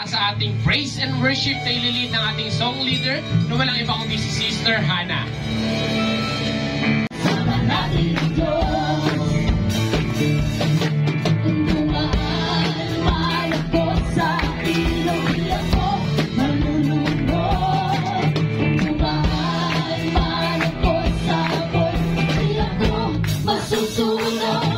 Sa ating praise and worship na ililid ng ating song leader na walang ibang kundi si Sister Hannah. Sama natin ang Diyos, dumaan ako sa ilog, di ako malulunod. Dumaan ako sa bol, di ako masusunod. No.